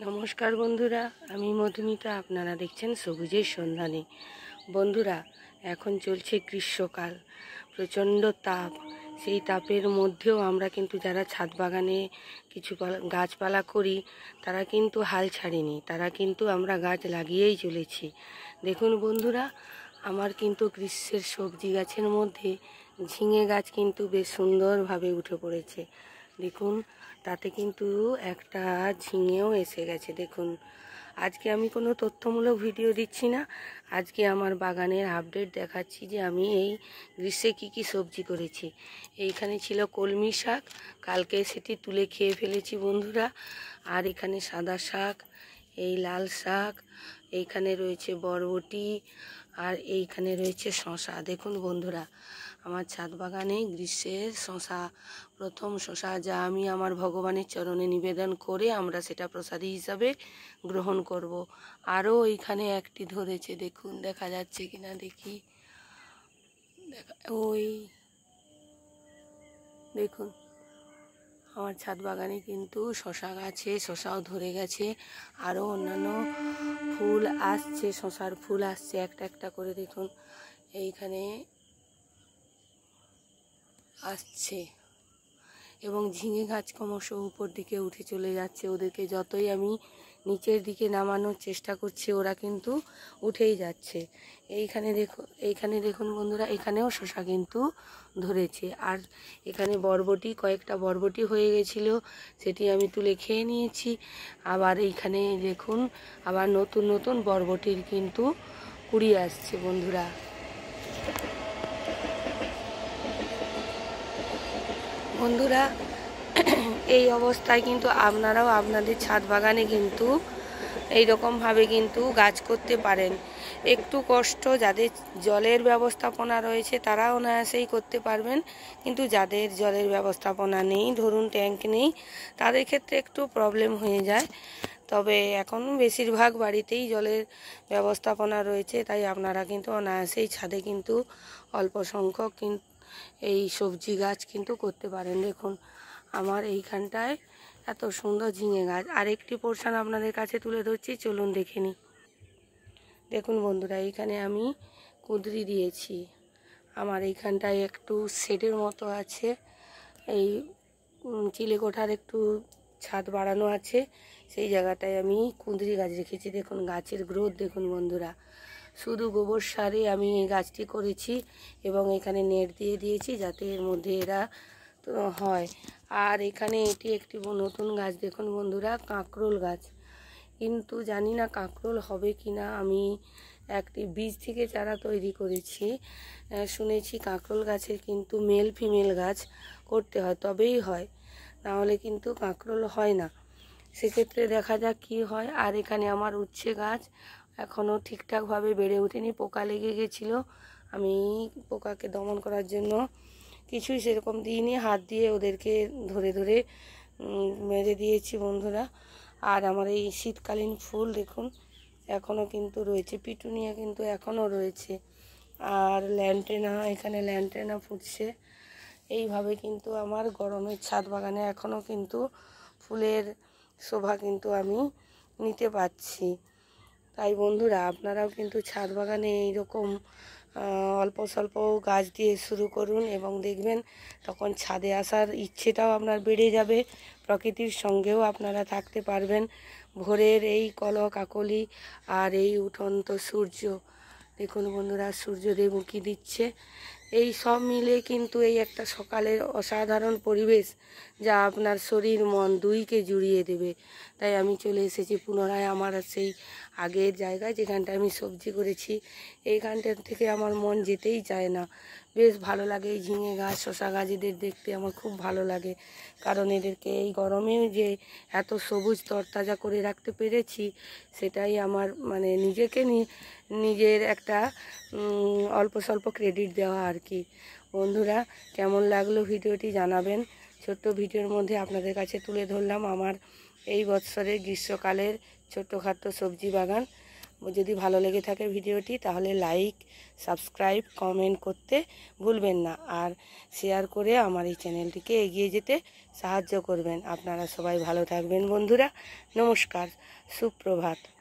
নমস্কার বন্ধুরা, আমি মধুমিতা। আপনারা দেখছেন সবুজের সন্ধানে। বন্ধুরা, এখন চলছে গ্রীষ্মকাল, প্রচণ্ড তাপ। সেই তাপের মধ্যেও আমরা কিন্তু যারা ছাদ বাগানে কিছু গাছপালা করি তারা কিন্তু হাল ছাড়িনি, তারা কিন্তু আমরা গাছ লাগিয়েই চলেছি। দেখুন বন্ধুরা, আমার কিন্তু গ্রীষ্মের সবজি গাছের মধ্যে ঝিঙে গাছ কিন্তু বেশ সুন্দরভাবে উঠে পড়েছে। দেখুন, তাতে কিন্তু একটা ঝিঙেও এসে গেছে। দেখুন, আজকে আমি কোনো তথ্যমূলক ভিডিও দিচ্ছি না, আজকে আমার বাগানের আপডেট দেখাচ্ছি যে আমি এই গ্রীষ্মে কী কী সবজি করেছি। এইখানে ছিল কলমি শাক, কালকে সেটি তুলে খেয়ে ফেলেছি বন্ধুরা। আর এখানে সাদা শাক, এই লাল শাক, এইখানে রয়েছে বরবটি, আর এইখানে রয়েছে শশা। দেখুন বন্ধুরা, আমার ছাদ বাগানে গ্রীষ্মের শশা, প্রথম শশা, যা আমি আমার ভগবানের চরণে নিবেদন করে আমরা সেটা প্রসাদী হিসাবে গ্রহণ করব। আরও এইখানে একটি ধরেছে, দেখুন দেখা যাচ্ছে কিনা দেখি, ওই দেখুন আমার ছাদ বাগানে কিন্তু শশা গাছে শশাও ধরে গেছে। আরও অন্যান্য ফুল আসছে, শশার ফুল আসছে একটা একটা করে। দেখুন এইখানে আসছে, এবং ঝিঙে গাছ ক্রমশ উপর দিকে উঠে চলে যাচ্ছে। ওদেরকে যতই আমি নিচের দিকে নামানোর চেষ্টা করছি, ওরা কিন্তু উঠেই যাচ্ছে। এইখানে দেখুন বন্ধুরা, এখানেও শশা কিন্তু ধরেছে। আর এখানে বরবটি, কয়েকটা বরবটি হয়ে গেছিলো, সেটি আমি তুলে খেয়ে নিয়েছি। আবার এইখানে দেখুন, আবার নতুন নতুন বরবটির কিন্তু কুড়ি আসছে বন্ধুরা। বন্ধুরা, এই অবস্থায় কিন্তু আপনারাও আপনাদের ছাদ বাগানে কিন্তু এইরকমভাবে কিন্তু গাছ করতে পারেন। একটু কষ্ট, যাদের জলের ব্যবস্থাপনা রয়েছে তারা অনায়াসেই করতে পারবেন, কিন্তু যাদের জলের ব্যবস্থাপনা নেই, ধরুন ট্যাঙ্ক নেই, তাদের ক্ষেত্রে একটু প্রবলেম হয়ে যায়। তবে এখন বেশিরভাগ বাড়িতেই জলের ব্যবস্থাপনা রয়েছে, তাই আপনারা কিন্তু অনায়াসেই ছাদে কিন্তু অল্প সংখ্যক কিন্তু এই সবজি গাছ কিন্তু করতে পারেন। দেখুন আমার এইখানটায় এত সুন্দর ঝিঙে গাছ। আরেকটি পোর্শন আপনাদের কাছে তুলে ধরছি, চলুন দেখে নিই। দেখুন বন্ধুরা, এইখানে আমি কুঁদরি দিয়েছি। আমার এইখানটায় একটু শেডের মতো আছে, এই চিলেকোঠার একটু ছাদ বাড়ানো আছে, সেই জায়গাটায় আমি কুঁদরি গাছ রেখেছি। দেখুন গাছের গ্রোথ দেখুন বন্ধুরা, শুধু গোবর সারে আমি এই গাছটি করেছি, এবং এখানে নেট দিয়ে দিয়েছি যাতে এর মধ্যে এরা হয়। আর এখানে এটি একটি নতুন গাছ দেখুন বন্ধুরা, কাঁকরোল গাছ। কিন্তু জানি না কাঁকরোল হবে কি না। আমি একটি বীজ থেকে চারা তৈরি করেছি। শুনেছি কাঁকরোল গাছের কিন্তু মেল ফিমেল গাছ করতে হয়, তবেই হয়, নাহলে কিন্তু কাঁকরোল হয় না। সেক্ষেত্রে দেখা যাক কি হয়। আর এখানে আমার উচ্ছে গাছ এখনও ঠিকঠাকভাবে বেড়ে ওঠেনি, পোকা লেগে গেছিলো। আমি পোকাকে দমন করার জন্য কিছুই সেরকম দিইনি, হাত দিয়ে ওদেরকে ধরে ধরে মেরে দিয়েছি বন্ধুরা। আর আমার এই শীতকালীন ফুল দেখুন এখনও কিন্তু রয়েছে, পিটুনিয়া কিন্তু এখনও রয়েছে। আর ল্যান্টেনা, এখানে ল্যান্টেনা ফুটছে। এইভাবে কিন্তু আমার গরমের ছাদ বাগানে এখনও কিন্তু ফুলের শোভা কিন্তু আমি নিতে পারছি। তাই বন্ধুরা, আপনারাও কিন্তু ছাদ বাগানে এইরকম অল্প স্বল্প গাছ দিয়ে শুরু করুন, এবং দেখবেন তখন ছাদে আসার ইচ্ছেটাও আপনার বেড়ে যাবে, প্রকৃতির সঙ্গেও আপনারা থাকতে পারবেন। ভোরের এই কলকাকলি আর এই উঠন্ত সূর্য, দেখুন বন্ধুরা সূর্যদেব উঁকি দিচ্ছে, এই সব মিলে কিন্তু এই একটা সকালের অসাধারণ পরিবেশ, যা আপনার শরীর মন দুইকে জুড়িয়ে দেবে। তাই আমি চলে এসেছি পুনরায় আমার সেই আগের জায়গায়, যেখানটা আমি সবজি করেছি। এইখানটা থেকে আমার মন যেতেই চায় না, বেশ ভালো লাগে। এই ঝিঙে গাছ, শশা গাছ, এদের দেখতে আমার খুব ভালো লাগে, কারণ এদেরকে এই গরমেও যে এত সবুজ তরতাজা করে রাখতে পেরেছি, সেটাই আমার মানে নিজেকে নিজের একটা অল্প স্বল্প ক্রেডিট দেওয়া আর কি। বন্ধুরা, কেমন লাগলো ভিডিওটি জানাবেন। ছোট্ট ভিডিওর মধ্যে আপনাদের কাছে তুলে ধরলাম আমার এই বৎসরের গ্রীষ্মকালের ছোট্টখাট্টো সবজি বাগান। যদি ভালো লেগে থাকে ভিডিওটি তাহলে লাইক, সাবস্ক্রাইব, কমেন্ট করতে ভুলবেন না। আর শেয়ার করে আমার এই চ্যানেলটিকে এগিয়ে যেতে সাহায্য করবেন। আপনারা সবাই ভালো থাকবেন বন্ধুরা। নমস্কার, সুপ্রভাত।